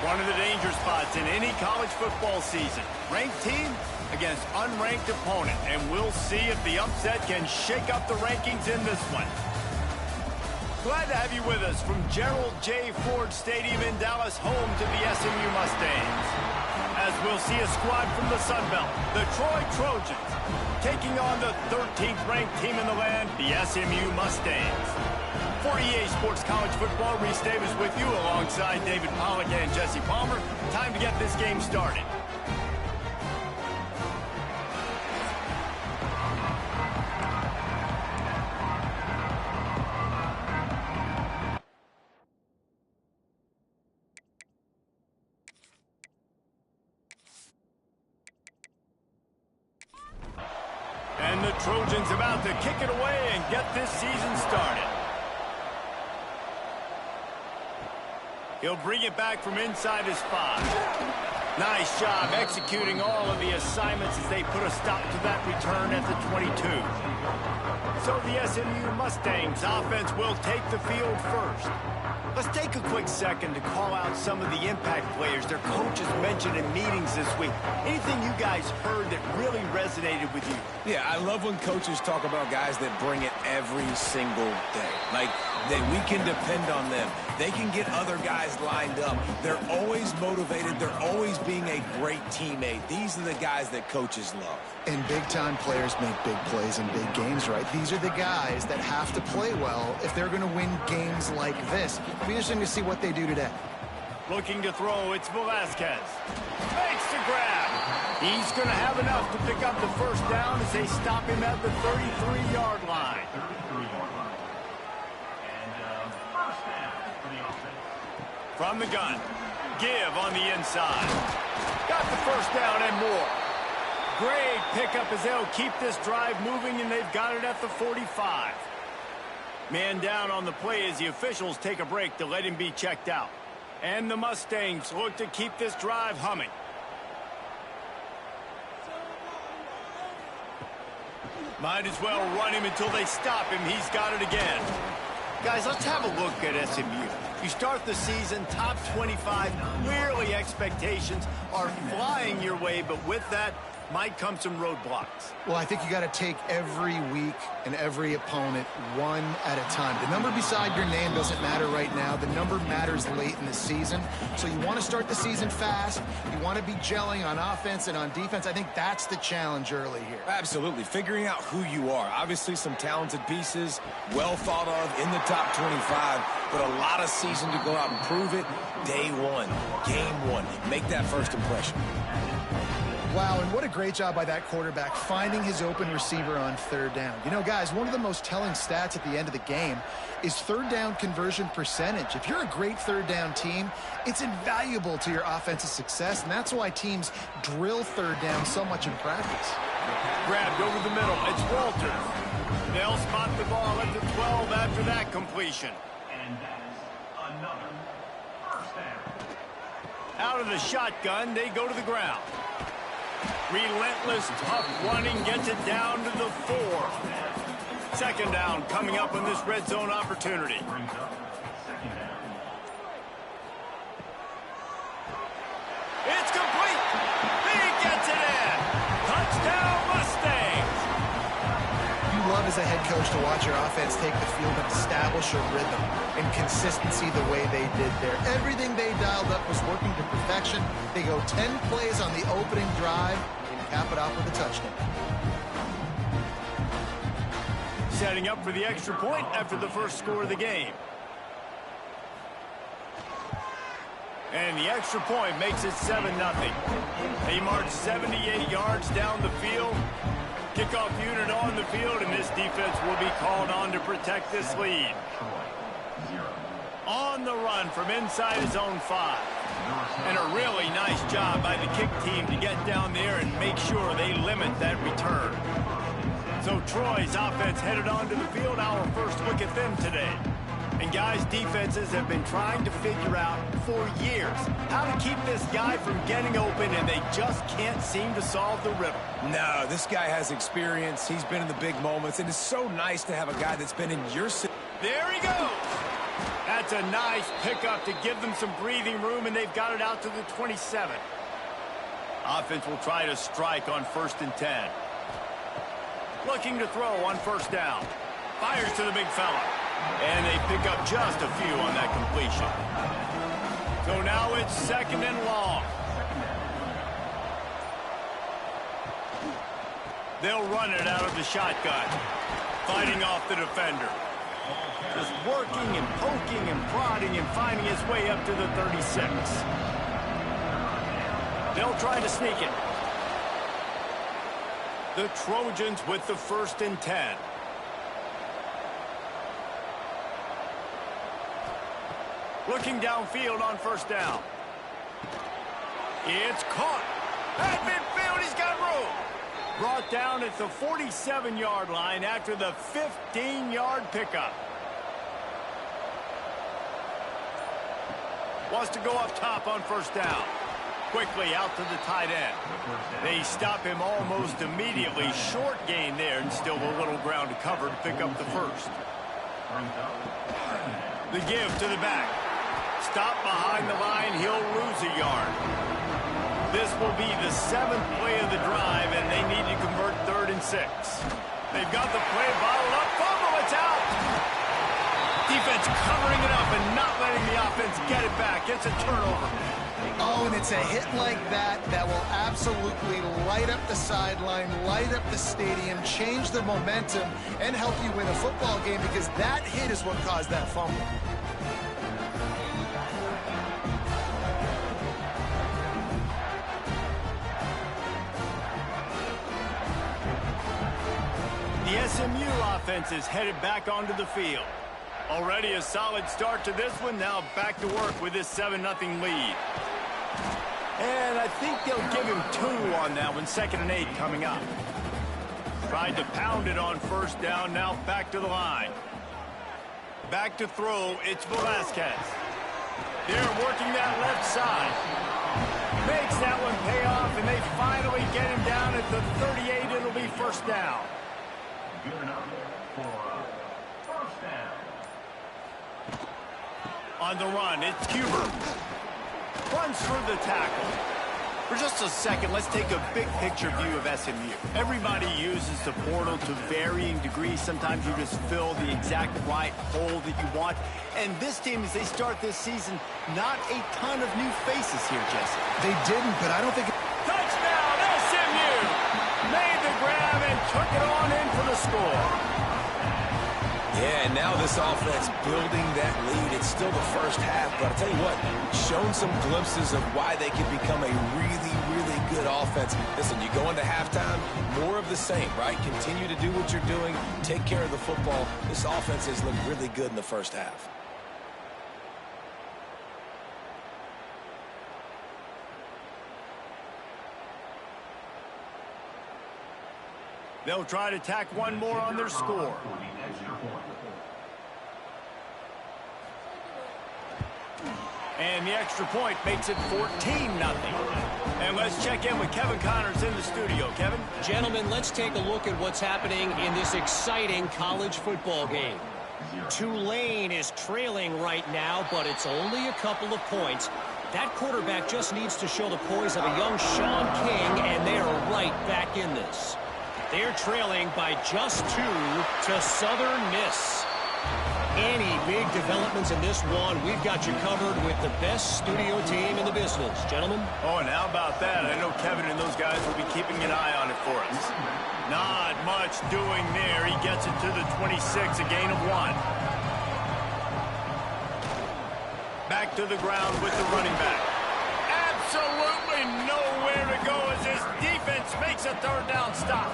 One of the danger spots in any college football season. Ranked team against unranked opponent. And we'll see if the upset can shake up the rankings in this one. Glad to have you with us from Gerald J. Ford Stadium in Dallas, home to the SMU Mustangs. As we'll see a squad from the Sun Belt, the Troy Trojans, taking on the 13th ranked team in the land, the SMU Mustangs. For EA Sports College Football, Reese Davis with you alongside David Pollack and Jesse Palmer. Time to get this game started. And the Trojans about to kick it away and get this season started. He'll bring it back from inside his 5. Nice job executing all of the assignments as they put a stop to that return at the 22. So the SMU Mustangs offense will take the field first. Let's take a quick second to call out some of the impact players their coaches mentioned in meetings this week. Anything you guys heard that really resonated with you? Yeah, I love when coaches talk about guys that bring it every single day. Like, that we can depend on them. They can get other guys lined up. They're always motivated. They're always being a great teammate. These are the guys that coaches love. And big-time players make big plays in big games, right? These are the guys that have to play well if they're going to win games like this. It'll be interesting to see what they do today. Looking to throw, it's Velasquez. Makes the grab. He's going to have enough to pick up the first down as they stop him at the 33-yard line. From the gun, give on the inside. Got the first down and more. Great pickup as they'll keep this drive moving, and they've got it at the 45. Man down on the play as the officials take a break to let him be checked out. And the Mustangs look to keep this drive humming. Might as well run him until they stop him. He's got it again. Guys, let's have a look at SMU. You start the season top 25. Clearly expectations are flying your way, but with that might come some roadblocks. Well, I think you got to take every week and every opponent one at a time. The number beside your name doesn't matter right now. The number matters late in the season. So you want to start the season fast. You want to be gelling on offense and on defense. I think that's the challenge early here. Absolutely. Figuring out who you are. Obviously some talented pieces, well thought of in the top 25, but a lot of season to go out and prove it. Day one, game one. Make that first impression. Wow, and what a great job by that quarterback finding his open receiver on third down. You know, guys, one of the most telling stats at the end of the game is third down conversion percentage. If you're a great third down team, it's invaluable to your offensive success, and that's why teams drill third down so much in practice. Grabbed over the middle. It's Walter. They'll spot the ball at the 12 after that completion. And that is another first down. Out of the shotgun, they go to the ground. Relentless, tough running gets it down to the 4. Second down coming up on this red zone opportunity. It's complete. He gets it in. Touchdown, Mustangs. You love as a head coach to watch your offense take the field and establish a rhythm and consistency the way they did there. Everything they dialed up was working to perfection. They go 10 plays on the opening drive and cap it off with a touchdown. Setting up for the extra point after the first score of the game. And the extra point makes it 7-0. They march 78 yards down the field. Kickoff unit on the field, and this defense will be called on to protect this lead. On the run from inside his own 5. And a really nice job by the kick team to get down there and make sure they limit that return. So Troy's offense headed onto the field. Our first look at them today. And guys, defenses have been trying to figure out for years how to keep this guy from getting open, and they just can't seem to solve the riddle. No, this guy has experience. He's been in the big moments, and it's so nice to have a guy that's been in your... There he goes. That's a nice pickup to give them some breathing room, and they've got it out to the 27. Offense will try to strike on 1st and 10. Looking to throw on 1st down. Fires to the big fella. And they pick up just a few on that completion. So now it's 2nd and long. They'll run it out of the shotgun. Fighting off the defender. Just working and poking and prodding and finding his way up to the 36. They'll try to sneak it. The Trojans with the 1st and 10. Looking downfield on 1st down. It's caught. At midfield, he's got room. Brought down at the 47-yard line after the 15-yard pickup. Wants to go up top on 1st down. Quickly out to the tight end. They stop him almost immediately. Short gain there, and still a little ground to cover to pick up the 1st. The give to the back. Stop behind the line. He'll lose a yard. This will be the 7th play of the drive, and they need to convert 3rd and 6. They've got the play bottled up. Fumble, it's out. Defense covering it up and not letting the offense get it back. It's a turnover. Oh, and it's a hit like that that will absolutely light up the sideline, light up the stadium, change the momentum, and help you win a football game, because that hit is what caused that fumble. The SMU offense is headed back onto the field. Already a solid start to this one. Now back to work with this 7-0 lead. And I think they'll give him 2 on that one. 2nd and 8 coming up. Tried to pound it on 1st down. Now back to the line. Back to throw. It's Velasquez. They're working that left side. Makes that one pay off, and they finally get him down at the 38. It'll be 1st down. Good enough for 1st down. On the run, it's Cuber. Runs through the tackle. For just a second, let's take a big picture view of SMU. Everybody uses the portal to varying degrees. Sometimes you just fill the exact right hole that you want. And this team, as they start this season, not a ton of new faces here, Jesse. They didn't, but I don't think... Touchdown, SMU! Made the grab and took it on in for the score. Yeah, and now this offense building that lead. It's still the 1st half, but I'll tell you what, shown some glimpses of why they could become a really, really good offense. Listen, you go into halftime, more of the same, right? Continue to do what you're doing, take care of the football. This offense has looked really good in the 1st half. They'll try to tack one more on their score. And the extra point makes it 14-0. And let's check in with Kevin Connors in the studio. Kevin? Gentlemen, let's take a look at what's happening in this exciting college football game. Tulane is trailing right now, but it's only a couple of points. That quarterback just needs to show the poise of a young Sean King, and they are right back in this. They're trailing by just 2 to Southern Miss. Any big developments in this one, we've got you covered with the best studio team in the business. Gentlemen? Oh, and how about that? I know Kevin and those guys will be keeping an eye on it for us. Not much doing there. He gets it to the 26, a gain of 1. Back to the ground with the running back. Absolutely nowhere to go as his defense makes a 3rd down stop.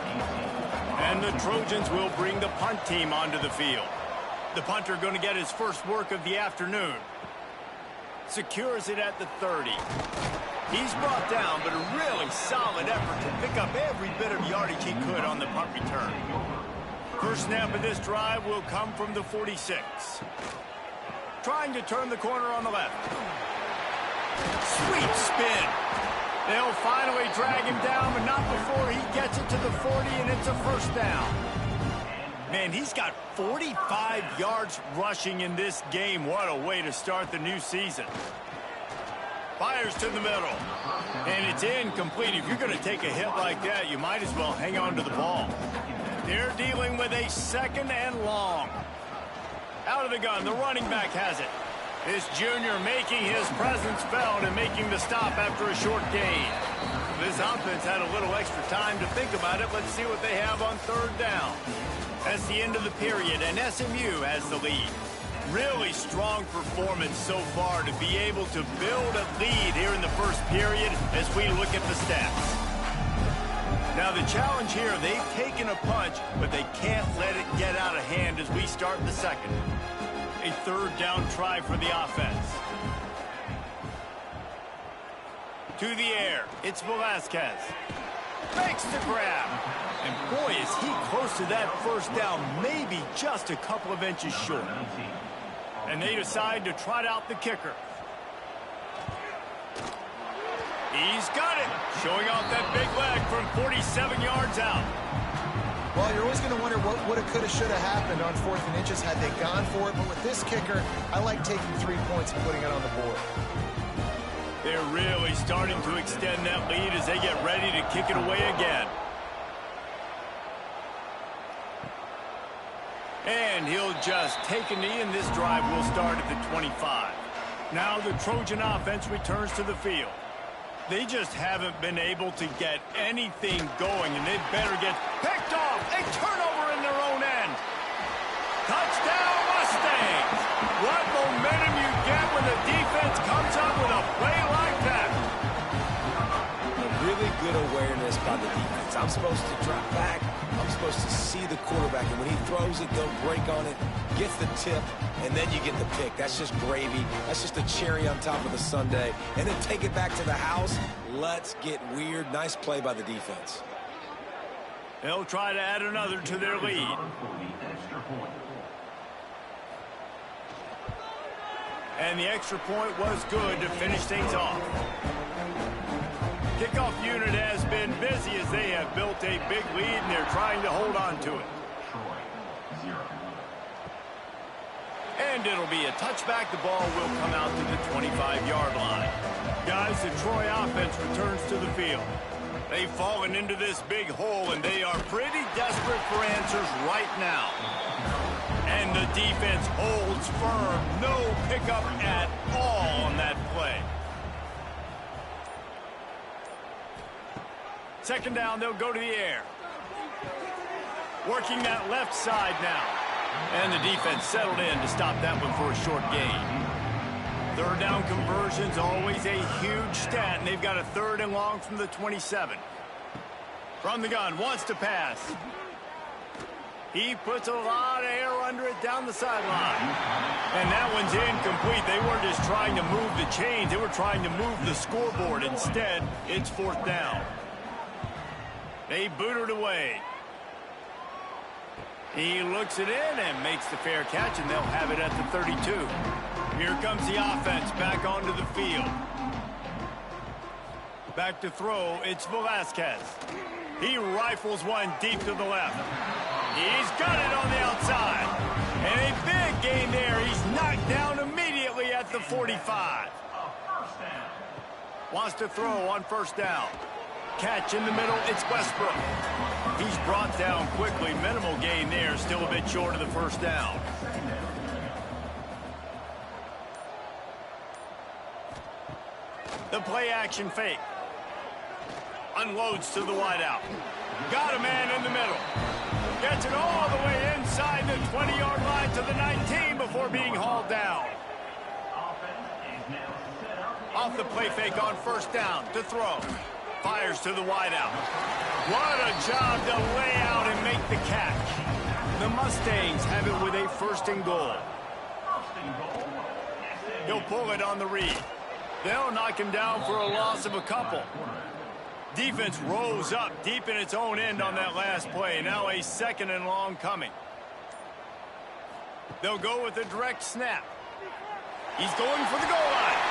And the Trojans will bring the punt team onto the field. The punter going to get his first work of the afternoon. Secures it at the 30. He's brought down, but a really solid effort to pick up every bit of yardage he could on the punt return. First snap of this drive will come from the 46. Trying to turn the corner on the left. Sweet spin. They'll finally drag him down, but not before he gets it to the 40, and it's a 1st down. Man, he's got 45 yards rushing in this game. What a way to start the new season. Fires to the middle. And it's incomplete. If you're going to take a hit like that, you might as well hang on to the ball. They're dealing with a 2nd and long. Out of the gun, the running back has it. This junior making his presence felt and making the stop after a short gain. This offense had a little extra time to think about it. Let's see what they have on 3rd down. That's the end of the period, and SMU has the lead. Really strong performance so far to be able to build a lead here in the first period as we look at the stats. Now the challenge here, they've taken a punch, but they can't let it get out of hand as we start the second. A 3rd down try for the offense. To the air, it's Velasquez. Makes the grab. And boy, is he close to that 1st down, maybe just a couple of inches short. And they decide to trot out the kicker. He's got it, showing off that big leg from 47 yards out. Well, you're always going to wonder what woulda, coulda, shoulda happened on 4th and inches had they gone for it. But with this kicker, I like taking 3 points and putting it on the board. They're really starting to extend that lead as they get ready to kick it away again. And he'll just take a knee, and this drive will start at the 25. Now the Trojan offense returns to the field. They just haven't been able to get anything going, and they better get picked off. A turnover in their own end. Touchdown, Mustangs. What momentum you get when the defense comes up with a play like that. A really good awareness by the defense. I'm supposed to drop back. I'm supposed to see the quarterback, and when he throws it, they'll break on it, gets the tip, and then you get the pick. That's just gravy. That's just a cherry on top of the sundae. And then take it back to the house. Let's get weird. Nice play by the defense. They'll try to add another to their lead. And the extra point was good to finish things off. Kickoff unit has been busy as they have built a big lead, and they're trying to hold on to it. And it'll be a touchback. The ball will come out to the 25-yard line. Guys, the Troy offense returns to the field. They've fallen into this big hole, and they are pretty desperate for answers right now. And the defense holds firm. No pickup at all on that play. 2nd down, they'll go to the air. Working that left side now. And the defense settled in to stop that one for a short gain. 3rd down conversion's always a huge stat, and they've got a 3rd and long from the 27. From the gun, wants to pass. He puts a lot of air under it down the sideline. And that one's incomplete. They weren't just trying to move the chains. They were trying to move the scoreboard. Instead, it's 4th down. They boot it away. He looks it in and makes the fair catch, and they'll have it at the 32. Here comes the offense back onto the field. Back to throw, it's Velasquez. He rifles one deep to the left. He's got it on the outside. And a big gain there. He's knocked down immediately at the 45. Wants to throw on 1st down. Catch in the middle, it's Westbrook. He's brought down quickly. Minimal gain there, still a bit short of the 1st down. The play action fake. Unloads to the wideout. Got a man in the middle. Gets it all the way inside the 20-yard line to the 19 before being hauled down. Off the play fake on 1st down to throw. Fires to the wideout. What a job to lay out and make the catch. The Mustangs have it with a 1st and goal. He'll pull it on the read. They'll knock him down for a loss of a couple. Defense rose up deep in its own end on that last play. Now a 2nd and long coming. They'll go with a direct snap. He's going for the goal line.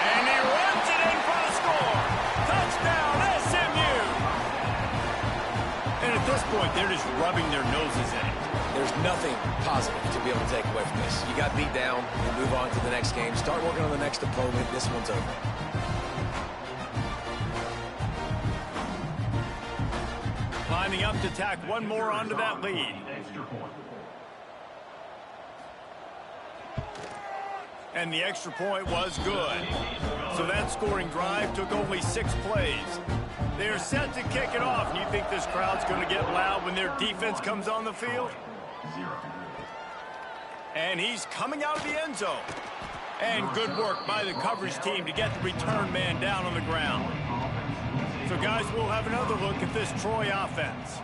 And he runs it in for the score. Touchdown, SMU. And at this point, they're just rubbing their noses in it. there's nothing positive to be able to take away from this. You got beat down, you move on to the next game. Start working on the next opponent. This one's over. Lining up to tack one more onto that lead. And the extra point was good. So that scoring drive took only 6 plays. They're set to kick it off. And you think this crowd's going to get loud when their defense comes on the field? And he's coming out of the end zone. And good work by the coverage team to get the return man down on the ground. So, guys, we'll have another look at this Troy offense.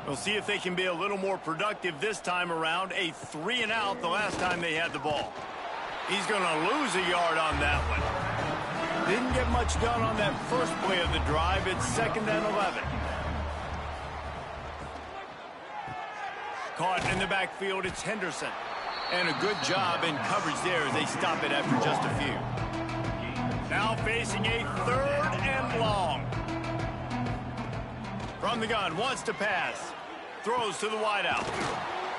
We'll see if they can be a little more productive this time around. A 3-and-out the last time they had the ball. He's going to lose a yard on that one. Didn't get much done on that first play of the drive. It's 2nd and 11. Caught in the backfield, it's Henderson. And a good job in coverage there as they stop it after just a few. Now facing a 3rd and long. From the gun, wants to pass. Throws to the wideout.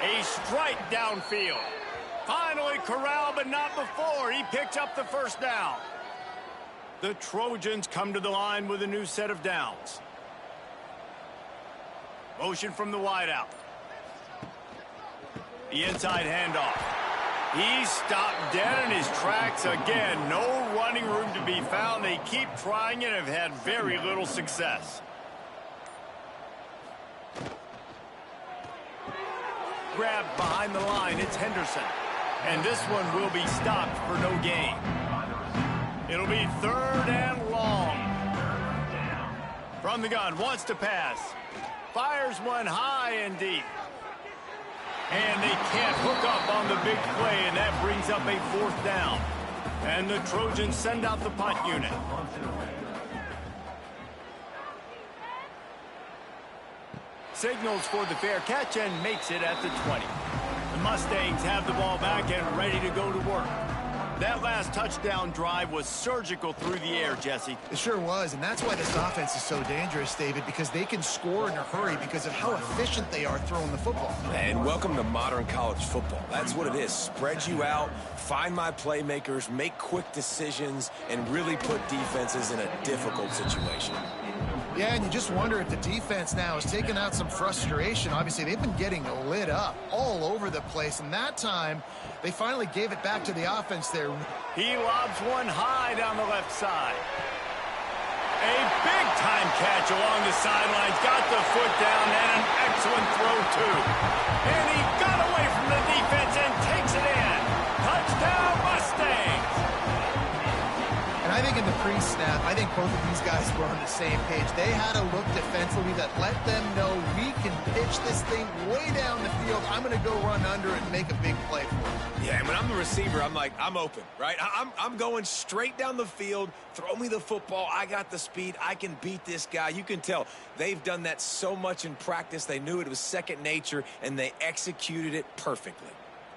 A strike downfield. Finally corralled, but not before. He picked up the first down. The Trojans come to the line with a new set of downs. Motion from the wideout. The inside handoff. He stopped dead in his tracks again. No running room to be found. They keep trying and have had very little success. Grabbed behind the line, it's Henderson. And this one will be stopped for no gain. It'll be 3rd and long. From the gun, wants to pass. Fires one high and deep. And they can't hook up on the big play, and that brings up a 4th down. And the Trojans send out the punt unit. Signals for the fair catch and makes it at the 20. The Mustangs have the ball back and ready to go to work. That last touchdown drive was surgical through the air, Jesse. It sure was, and that's why this offense is so dangerous, David, because they can score in a hurry because of how efficient they are throwing the football. And welcome to modern college football. That's what it is. Spread you out, find my playmakers, make quick decisions, and really put defenses in a difficult situation. Yeah, and you just wonder if the defense now has taken out some frustration. Obviously, they've been getting lit up all over the place, and that time they finally gave it back to the offense there. He lobs one high down the left side. A big-time catch along the sidelines. Got the foot down and an excellent throw, too. And he got away from the defense and takes it in. Touchdown, Mustangs! And I think in the pre-snap, I think both of these guys were on the same page. They had a look defensively that let them know we can pitch this thing way down the field. I'm going to go run under it and make a big play for it. Yeah, and when I'm the receiver, I'm like, I'm open, right? I'm going straight down the field. Throw me the football. I got the speed. I can beat this guy. You can tell they've done that so much in practice. They knew it was second nature, and they executed it perfectly.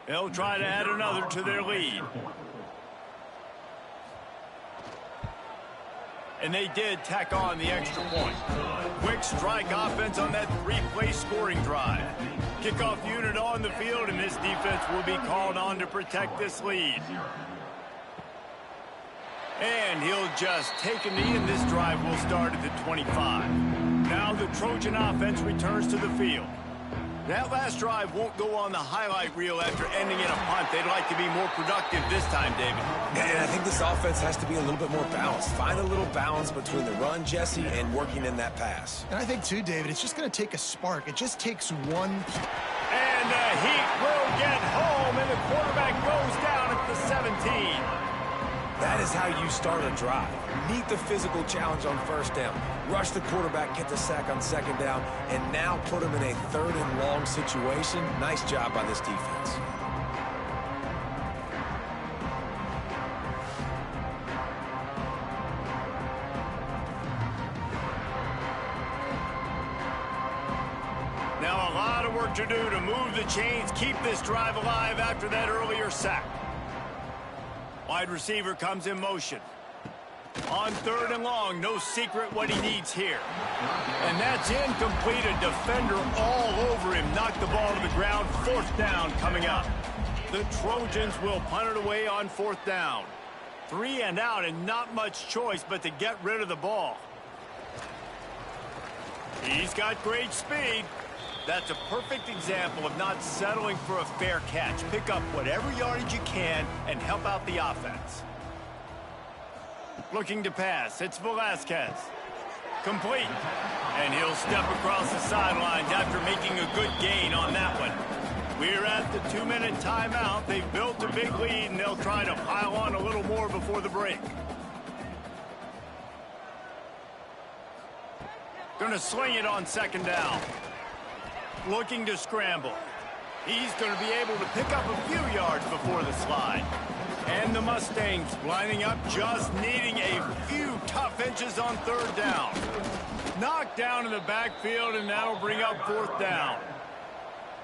They'll try to add another to their lead. And they did tack on the extra point. Quick strike offense on that 3-play scoring drive. Kickoff unit on the field, and this defense will be called on to protect this lead. And he'll just take a knee, and this drive will start at the 25. Now the Trojan offense returns to the field. That last drive won't go on the highlight reel after ending in a punt. They'd like to be more productive this time, David. And I think this offense has to be a little bit more balanced. Find a little balance between the run, Jesse, and working in that pass. And I think, too, David, it's just going to take a spark. It just takes one. And the Heat will get home, and the quarterback goes down at the 17. That is how you start a drive. Meet the physical challenge on first down. Rush the quarterback, get the sack on second down, and now put him in a 3rd and long situation. Nice job by this defense. Now a lot of work to do to move the chains, keep this drive alive after that earlier sack. Wide receiver comes in motion. On 3rd and long, no secret what he needs here. And that's incomplete. A defender all over him. Knocked the ball to the ground. 4th down coming up. The Trojans will punt it away on 4th down. 3 and out, and not much choice but to get rid of the ball. He's got great speed. That's a perfect example of not settling for a fair catch. Pick up whatever yardage you can and help out the offense. Looking to pass. It's Velasquez. Complete. And he'll step across the sidelines after making a good gain on that one. We're at the 2-minute timeout. They've built a big lead, and they'll try to pile on a little more before the break. Going to sling it on 2nd down. Looking to scramble. He's going to be able to pick up a few yards before the slide. And the Mustangs lining up, just needing a few tough inches on 3rd down. Knocked down in the backfield, and that'll bring up 4th down.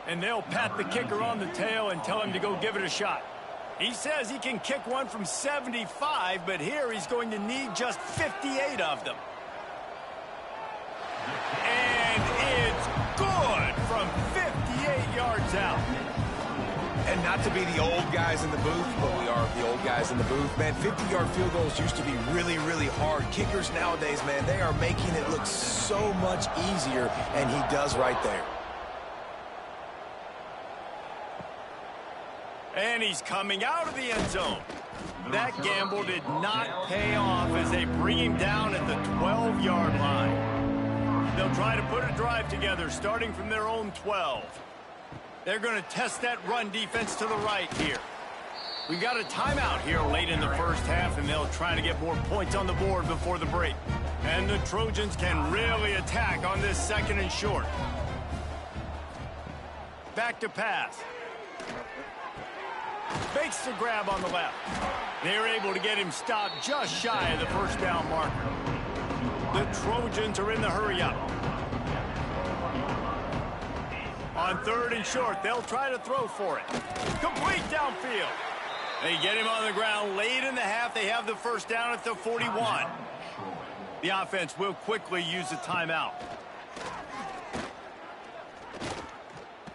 And they'll pat the kicker on the tail and tell him to go give it a shot. He says he can kick one from 75, but here he's going to need just 58 of them. And it's good from 58 yards out. And not to be the old guys in the booth, but we are the old guys in the booth. Man, 50-yard field goals used to be really, really hard. Kickers nowadays, man, they are making it look so much easier, and he does right there. And he's coming out of the end zone. That gamble did not pay off as they bring him down at the 12-yard line. They'll try to put a drive together starting from their own 12. They're going to test that run defense to the right here. We've got a timeout here late in the 1st half, and they'll try to get more points on the board before the break. And the Trojans can really attack on this 2nd and short. Back to pass. Makes the grab on the left. They're able to get him stopped just shy of the 1st down marker. The Trojans are in the hurry-up. On 3rd and short, they'll try to throw for it. Complete downfield. They get him on the ground late in the half. They have the 1st down at the 41. The offense will quickly use a timeout.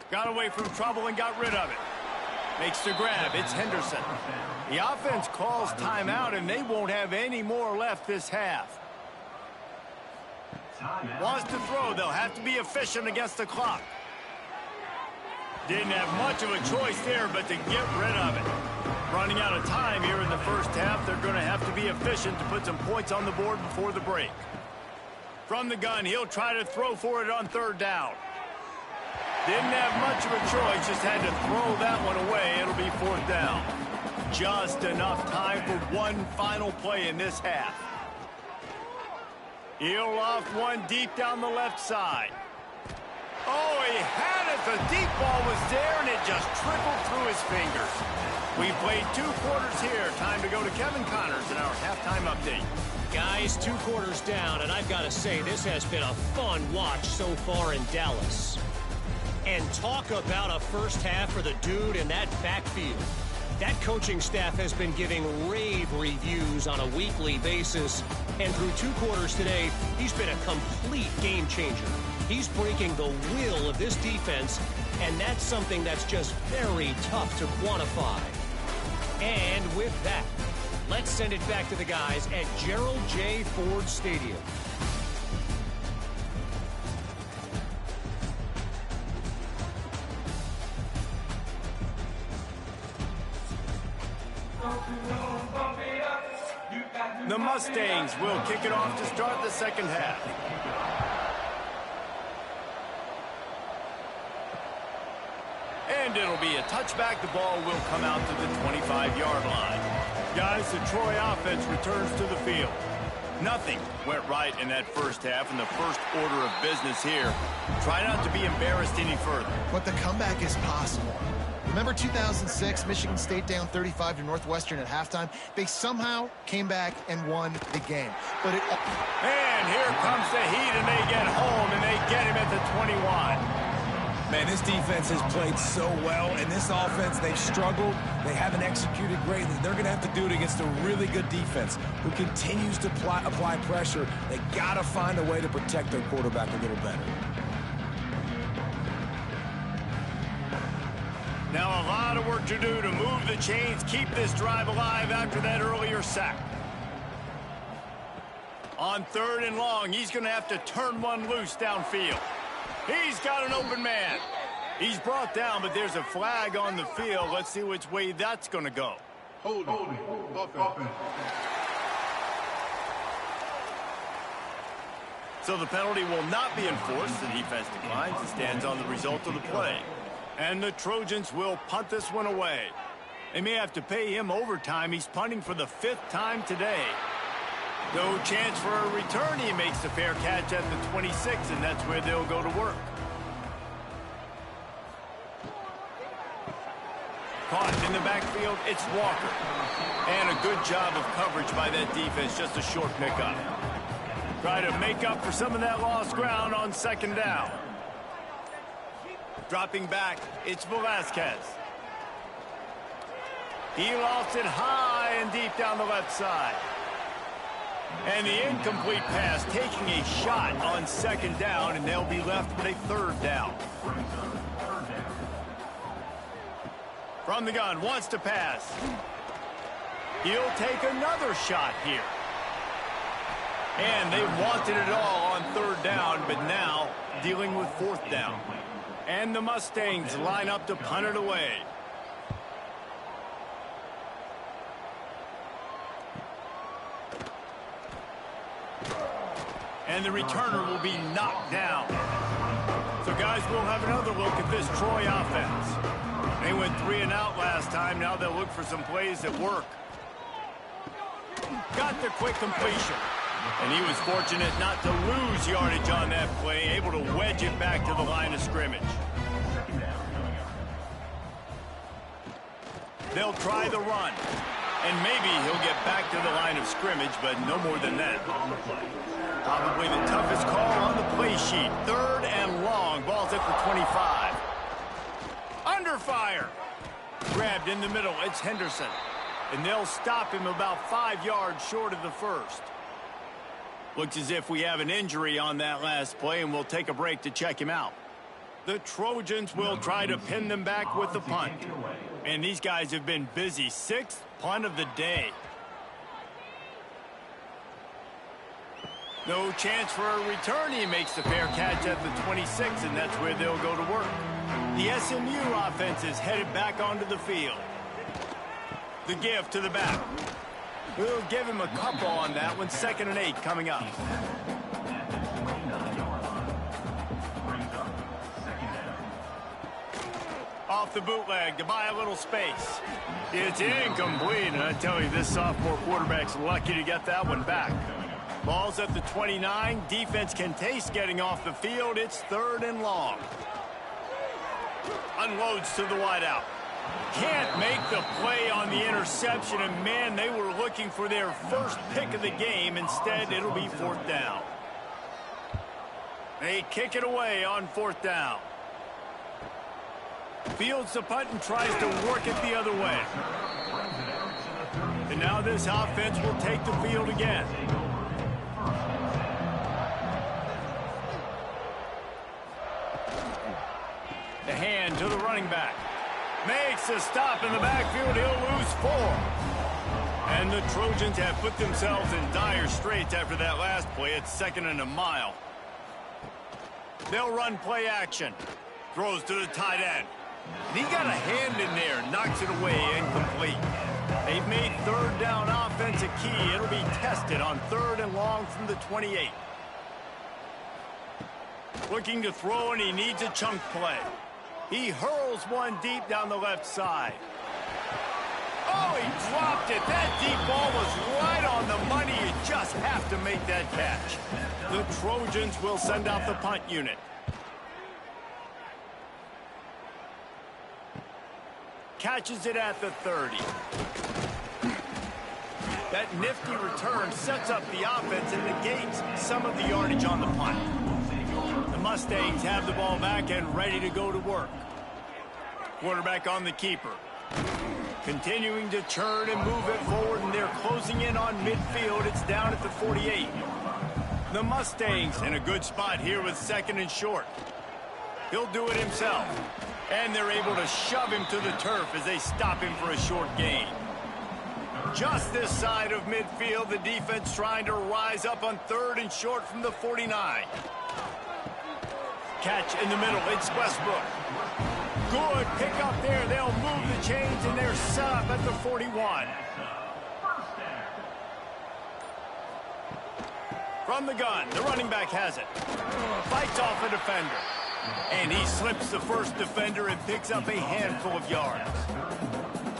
Got away from trouble and got rid of it. Makes the grab. It's Henderson. The offense calls timeout, and they won't have any more left this half. Wants to throw. They'll have to be efficient against the clock. Didn't have much of a choice there, but to get rid of it. Running out of time here in the 1st half, they're going to have to be efficient to put some points on the board before the break. From the gun, he'll try to throw for it on 3rd down. Didn't have much of a choice, just had to throw that one away. It'll be 4th down. Just enough time for one final play in this half. He'll loft one deep down the left side. Oh, he had it. The deep ball was there, and it just trickled through his fingers. We played 2 quarters here. Time to go to Kevin Connors in our halftime update. Guys, 2 quarters down, and I've got to say, this has been a fun watch so far in Dallas. And talk about a 1st half for the dude in that backfield. That coaching staff has been giving rave reviews on a weekly basis. And through 2 quarters today, he's been a complete game changer. He's breaking the will of this defense, and that's something that's just very tough to quantify. And with that, let's send it back to the guys at Gerald J. Ford Stadium. The Mustangs will kick it off to start the 2nd half. And it'll be a touchback. The ball will come out to the 25-yard line. Guys, the Troy offense returns to the field. Nothing went right in that 1st half, and the first order of business here. Try not to be embarrassed any further. But the comeback is possible. Remember 2006, Michigan State down 35 to Northwestern at halftime? They somehow came back and won the game. But and here comes the heat, and they get home, and they get him at the 21. Man, this defense has played so well, and this offense, they've struggled. They haven't executed greatly. They're going to have to do it against a really good defense who continues to apply pressure. They got to find a way to protect their quarterback a little better. Now a lot of work to do to move the chains, keep this drive alive after that earlier sack. On 3rd and long, he's going to have to turn one loose downfield. He's got an open man. He's brought down, but there's a flag on the field. Let's see which way that's going to go. Holding. Offense. So the penalty will not be enforced. The defense declines and stands on the result of the play. And the Trojans will punt this one away. They may have to pay him overtime. He's punting for the 5th time today. No chance for a return. He makes the fair catch at the 26, and that's where they'll go to work. Caught in the backfield, it's Walker. And a good job of coverage by that defense, just a short pickup. Try to make up for some of that lost ground on 2nd down. Dropping back, it's Velasquez. He lofts it high and deep down the left side. And the incomplete pass taking a shot on 2nd down, and they'll be left with a 3rd down. From the gun, wants to pass. He'll take another shot here. And they wanted it all on 3rd down, but now dealing with 4th down. And the Mustangs line up to punt it away. And the returner will be knocked down. So, guys, we'll have another look at this Troy offense. They went 3 and out last time. Now they'll look for some plays that work. Got the quick completion. And he was fortunate not to lose yardage on that play, able to wedge it back to the line of scrimmage. They'll try the run. And maybe he'll get back to the line of scrimmage, but no more than that. Probably the toughest call on the play sheet. 3rd and long. Ball's at the 25. Under fire. Grabbed in the middle. It's Henderson. And they'll stop him about 5 yards short of the 1st. Looks as if we have an injury on that last play, and we'll take a break to check him out. The Trojans will try to pin them back with the punt. And these guys have been busy. 6th punt of the day. No chance for a return. He makes the fair catch at the 26, and that's where they'll go to work. The SMU offense is headed back onto the field. The give to the back. We'll give him a couple on that one. 2nd and 8 coming up. Off the bootleg to buy a little space. It's incomplete, and I tell you, this sophomore quarterback's lucky to get that one back. Ball's at the 29. Defense can taste getting off the field. It's 3rd and long. Unloads to the wideout. Can't make the play on the interception, and man, they were looking for their first pick of the game. Instead, it'll be 4th down. They kick it away on 4th down. Fields the punt and tries to work it the other way. And now this offense will take the field again. The hand to the running back. Makes a stop in the backfield. He'll lose 4. And the Trojans have put themselves in dire straits after that last play. It's 2nd and a mile. They'll run play action. Throws to the tight end. And he got a hand in there. Knocks it away, incomplete. They've made 3rd down offense a key. It'll be tested on 3rd and long from the 28. Looking to throw, and he needs a chunk play. He hurls one deep down the left side. Oh, he dropped it. That deep ball was right on the money. You just have to make that catch. The Trojans will send out the punt unit. Catches it at the 30. That nifty return sets up the offense and negates some of the yardage on the punt. The Mustangs have the ball back and ready to go to work. Quarterback on the keeper. Continuing to turn and move it forward, and they're closing in on midfield. It's down at the 48. The Mustangs in a good spot here with second and short. He'll do it himself. And they're able to shove him to the turf as they stop him for a short gain. Just this side of midfield, the defense trying to rise up on third and short from the 49. Catch in the middle. It's Westbrook. Good pick up there. They'll move the chains, and they're set up at the 41. From the gun, the running back has it. Fights off a defender. And he slips the first defender and picks up a handful of yards.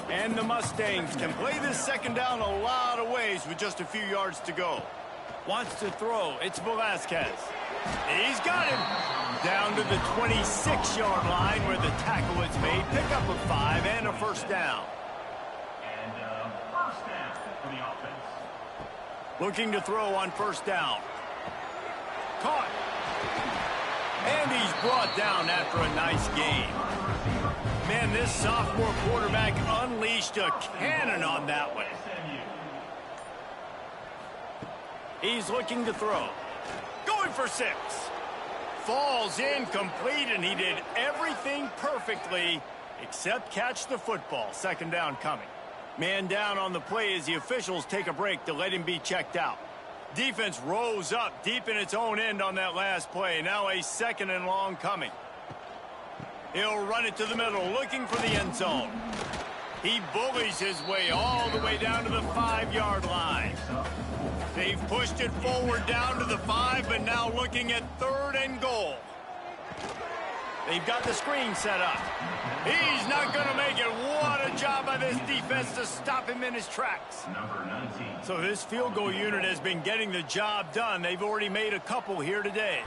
And the Mustangs can play this second down a lot of ways with just a few yards to go. Wants to throw. It's Velasquez. He's got him. Down to the 26-yard line where the tackle is made. Pick up a 5 and a first down. And first down for the offense. Looking to throw on first down. Caught. And he's brought down after a nice gain. Man, this sophomore quarterback unleashed a cannon on that one. He's looking to throw. Going for 6. Falls incomplete, and he did everything perfectly except catch the football. Second down coming. Man down on the play as the officials take a break to let him be checked out. Defense rose up deep in its own end on that last play. Now a second and long coming. He'll run it to the middle, looking for the end zone. He bullies his way all the way down to the 5-yard line. They've pushed it forward down to the 5, but now looking at third and goal. They've got the screen set up. He's not going to make it. What a job by this defense to stop him in his tracks. So this field goal unit has been getting the job done. They've already made a couple here today.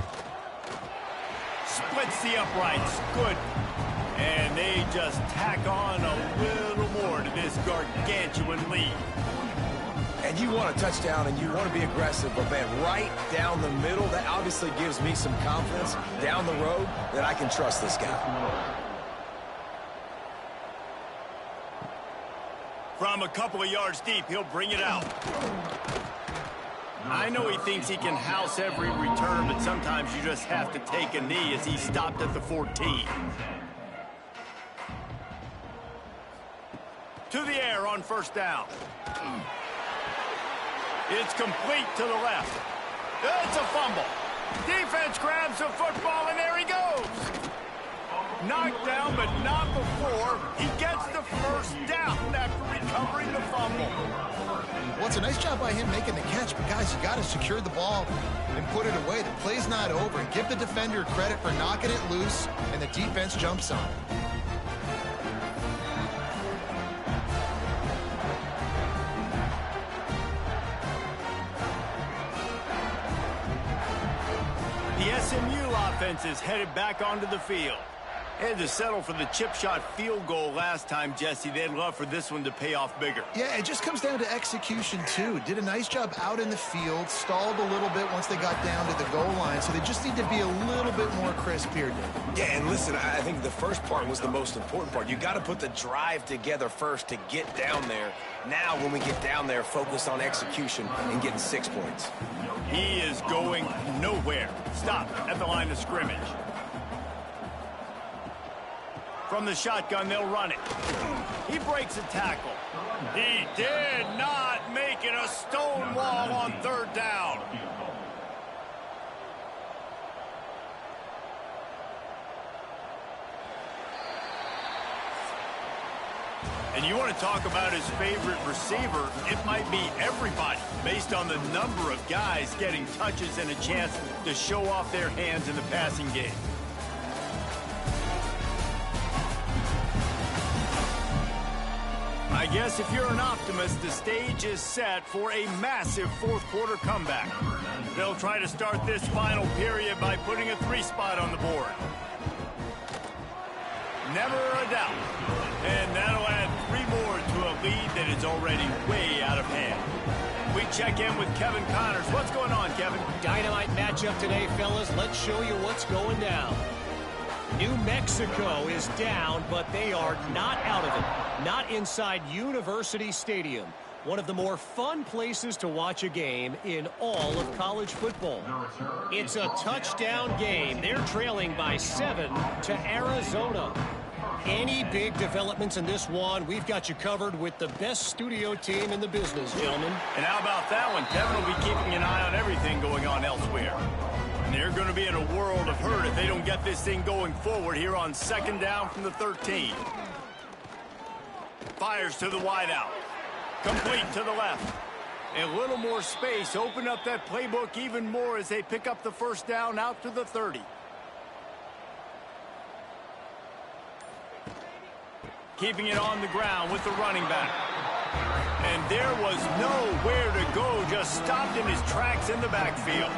Splits the uprights. Good. And they just tack on a little more to this gargantuan lead. And you want a touchdown, and you want to be aggressive, but, man, right down the middle, that obviously gives me some confidence down the road that I can trust this guy. From a couple of yards deep, he'll bring it out. I know he thinks he can house every return, but sometimes you just have to take a knee as he stopped at the 14. To the air on first down. It's complete to the left. It's a fumble. Defense grabs the football, and there he goes. Knocked down, but not before. He gets the first down after recovering the fumble. Well, it's a nice job by him making the catch, but, guys, you got to secure the ball and put it away. The play's not over. Give the defender credit for knocking it loose, and the defense jumps on it. The SMU offense is headed back onto the field. Had to settle for the chip shot field goal last time, Jesse. They'd love for this one to pay off bigger. Yeah, it just comes down to execution, too. Did a nice job out in the field, stalled a little bit once they got down to the goal line, so they just need to be a little bit more crisp here, Dave. Yeah, and listen, I think the first part was the most important part. You got to put the drive together first to get down there. Now, when we get down there, focus on execution and getting 6 points. He is going nowhere. Stop at the line of scrimmage. From the shotgun, they'll run it. He breaks a tackle. He did not make it a stone wall on third down. And you want to talk about his favorite receiver, it might be everybody, based on the number of guys getting touches and a chance to show off their hands in the passing game. I guess if you're an optimist, the stage is set for a massive fourth-quarter comeback. They'll try to start this final period by putting a 3-spot on the board. Never a doubt. And that'll add 3 more to a lead that is already way out of hand. We check in with Kevin Connors. What's going on, Kevin? Dynamite matchup today, fellas. Let's show you what's going down. New Mexico is down, but they are not out of it. Not inside University Stadium. One of the more fun places to watch a game in all of college football. It's a touchdown game. They're trailing by 7 to Arizona. Any big developments in this one, we've got you covered with the best studio team in the business, gentlemen. And how about that one? Kevin will be keeping an eye on everything going on elsewhere. And they're going to be in a world of hurt if they don't get this thing going forward here on 2nd down from the 13. Fires to the wideout. Complete to the left. A little more space. Open up that playbook even more as they pick up the 1st down out to the 30. Keeping it on the ground with the running back. And there was nowhere to go. Just stopped in his tracks in the backfield.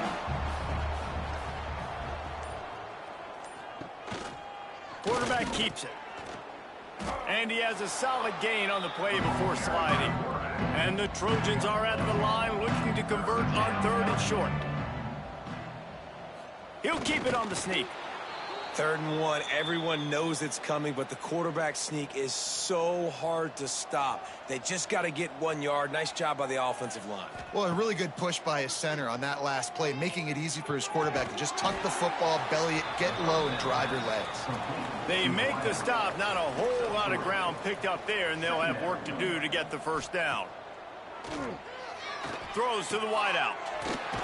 Quarterback keeps it. And he has a solid gain on the play before sliding. And the Trojans are at the line looking to convert on 3rd and short. He'll keep it on the sneak. 3rd and 1. Everyone knows it's coming, but the quarterback sneak is so hard to stop. They just got to get 1 yard. Nice job by the offensive line. Well, a really good push by his center on that last play, making it easy for his quarterback to just tuck the football, belly it, get low, and drive your legs. They make the stop. Not a whole lot of ground picked up there, and they'll have work to do to get the 1st down. Throws to the wideout.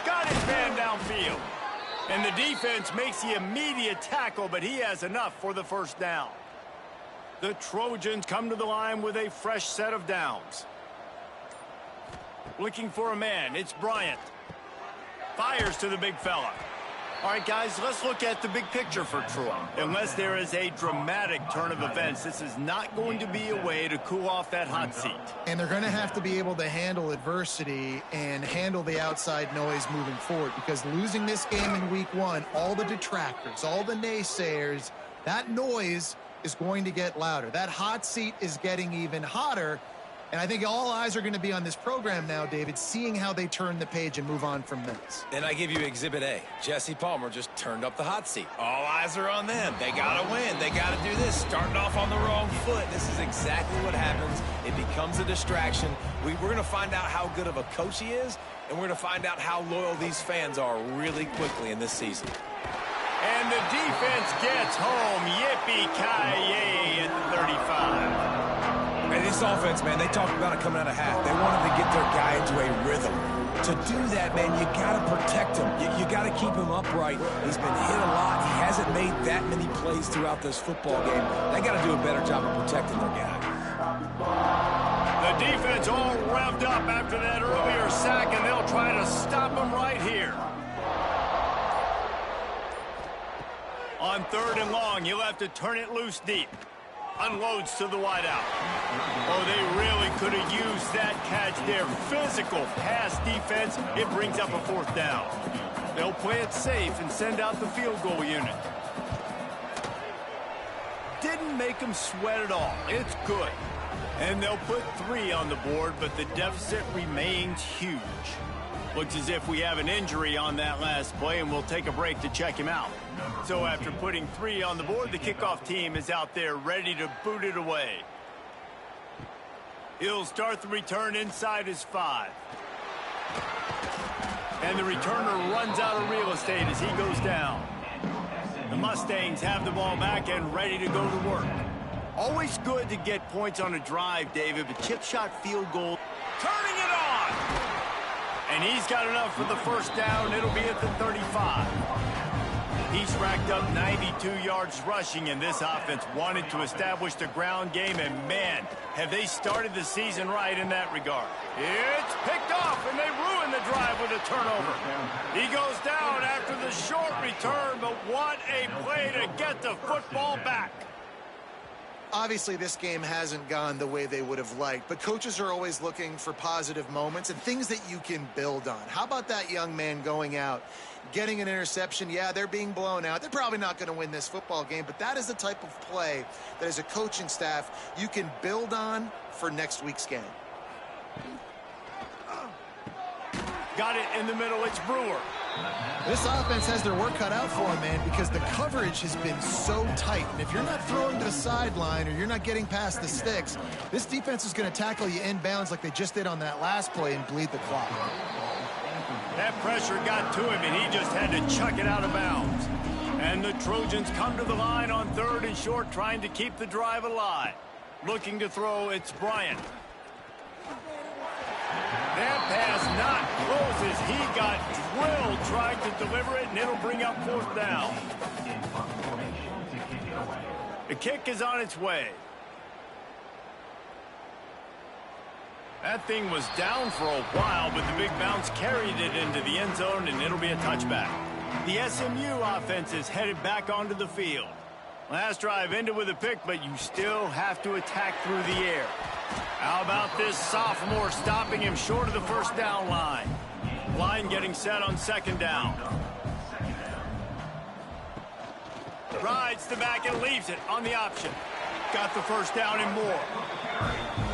Got his man downfield. And the defense makes the immediate tackle, but he has enough for the 1st down. The Trojans come to the line with a fresh set of downs. Looking for a man. It's Bryant. Fires to the big fella. All right, guys, let's look at the big picture for Troy. Unless there is a dramatic turn of events, this is not going to be a way to cool off that hot seat. And they're going to have to be able to handle adversity and handle the outside noise moving forward, because losing this game in week 1, all the detractors, all the naysayers, that noise is going to get louder. That hot seat is getting even hotter. And I think all eyes are going to be on this program now, David, seeing how they turn the page and move on from this. And I give you Exhibit A. Jesse Palmer just turned up the hot seat. All eyes are on them. They got to win. They got to do this. Starting off on the wrong foot. This is exactly what happens. It becomes a distraction. We're going to find out how good of a coach he is, and we're going to find out how loyal these fans are really quickly in this season. And the defense gets home. Yippee-ki-yay at the 35. And this offense, man, they talked about it coming out of half. They wanted to get their guy into a rhythm. To do that, man, you got to protect him. You got to keep him upright. He's been hit a lot. He hasn't made that many plays throughout this football game. They got to do a better job of protecting their guy. The defense all revved up after that earlier sack, and they'll try to stop him right here. On 3rd and long, you'll have to turn it loose deep. Unloads to the wideout. Oh, they really could have used that catch there. Physical pass defense. It brings up a 4th down. They'll play it safe and send out the field goal unit. Didn't make them sweat at all. It's good. And they'll put 3 on the board, but the deficit remains huge. Looks as if we have an injury on that last play, and we'll take a break to check him out. So after putting 3 on the board, the kickoff team is out there ready to boot it away. He'll start the return inside his 5. And the returner runs out of real estate as he goes down. The Mustangs have the ball back and ready to go to work. Always good to get points on a drive, David, but chip shot field goal. Turning it on! And he's got enough for the 1st down. It'll be at the 35. He's racked up 92 yards rushing, and this offense wanted to establish the ground game, and man, have they started the season right in that regard. It's picked off, and they ruin the drive with a turnover. He goes down after the short return, but what a play to get the football back. Obviously, this game hasn't gone the way they would have liked, but coaches are always looking for positive moments and things that you can build on. How about that young man going out, getting an interception? Yeah, they're being blown out. They're probably not going to win this football game, but that is the type of play that as a coaching staff you can build on for next week's game. Got it in the middle. It's Brewer. This offense has their work cut out for them, man, because the coverage has been so tight. And if you're not throwing to the sideline or you're not getting past the sticks, this defense is going to tackle you inbounds like they just did on that last play and bleed the clock. That pressure got to him, and he just had to chuck it out of bounds. And the Trojans come to the line on 3rd and short, trying to keep the drive alive. Looking to throw, it's Bryant. That pass not close as he got drilled trying to deliver it, and it'll bring up 4th down. The kick is on its way. That thing was down for a while, but the big bounce carried it into the end zone, and it'll be a touchback. The SMU offense is headed back onto the field. Last drive ended with a pick, but you still have to attack through the air. How about this sophomore stopping him short of the 1st down line? Line getting set on 2nd down. Rides the back and leaves it on the option. Got the 1st down and more.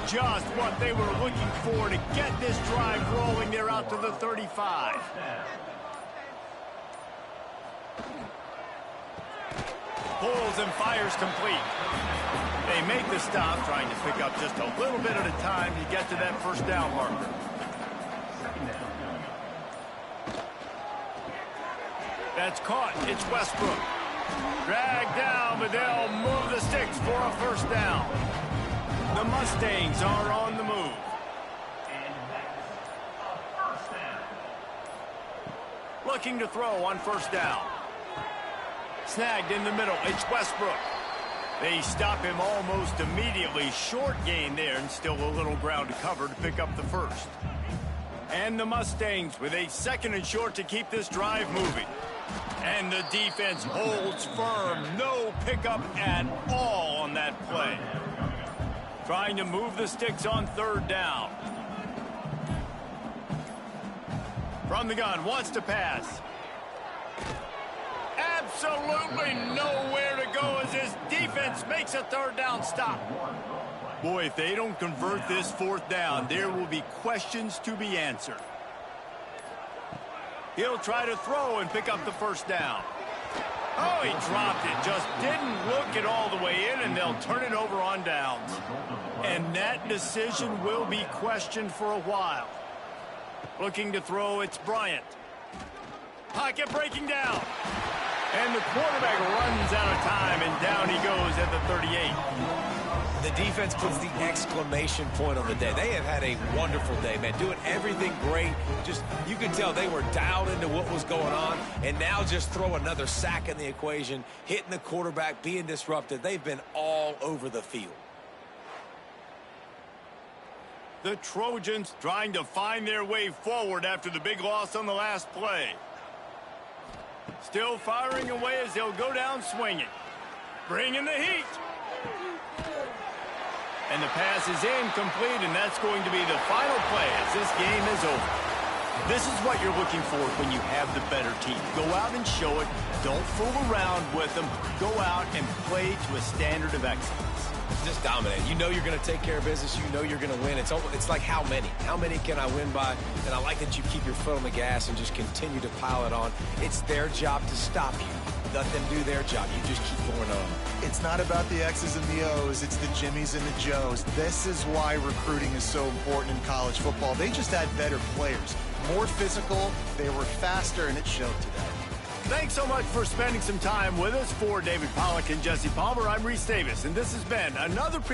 Just what they were looking for to get this drive rolling. They're out to the 35. Pulls and fires complete. They make the stop, trying to pick up just a little bit at a time to get to that 1st down marker. That's caught. It's Westbrook. Dragged down, but they'll move the sticks for a 1st down. The Mustangs are on the move. Looking to throw on 1st down. Snagged in the middle. It's Westbrook. They stop him almost immediately. Short gain there, and still a little ground to cover to pick up the 1st. And the Mustangs with a 2nd and short to keep this drive moving. And the defense holds firm. No pickup at all on that play. Trying to move the sticks on 3rd down. From the gun, wants to pass. Absolutely nowhere to go as his defense makes a 3rd down stop. Boy, if they don't convert this 4th down, there will be questions to be answered. He'll try to throw and pick up the 1st down. Oh, he dropped it. Just didn't look it all the way in, and they'll turn it over on downs. And that decision will be questioned for a while. Looking to throw, it's Bryant. Pocket breaking down. And the quarterback runs out of time, and down he goes at the 38. The defense puts the exclamation point on the day. They have had a wonderful day, man. Doing everything great. Just, you can tell they were dialed into what was going on, and now just throw another sack in the equation, hitting the quarterback, being disrupted. They've been all over the field. The Trojans trying to find their way forward after the big loss on the last play. Still firing away as they'll go down swinging. Bringing the heat. And the pass is incomplete, and that's going to be the final play as this game is over. This is what you're looking for when you have the better team. Go out and show it. Don't fool around with them. Go out and play to a standard of excellence. Just dominate. You know you're going to take care of business. You know you're going to win. It's like how many? How many can I win by? And I like that you keep your foot on the gas and just continue to pile it on. It's their job to stop you. Let them do their job. You just keep going on. It's not about the X's and the O's. It's the Jimmies and the Joes. This is why recruiting is so important in college football. They just had better players. More physical. They were faster, and it showed today. Thanks so much for spending some time with us. For David Pollack and Jesse Palmer, I'm Reese Davis, and this has been another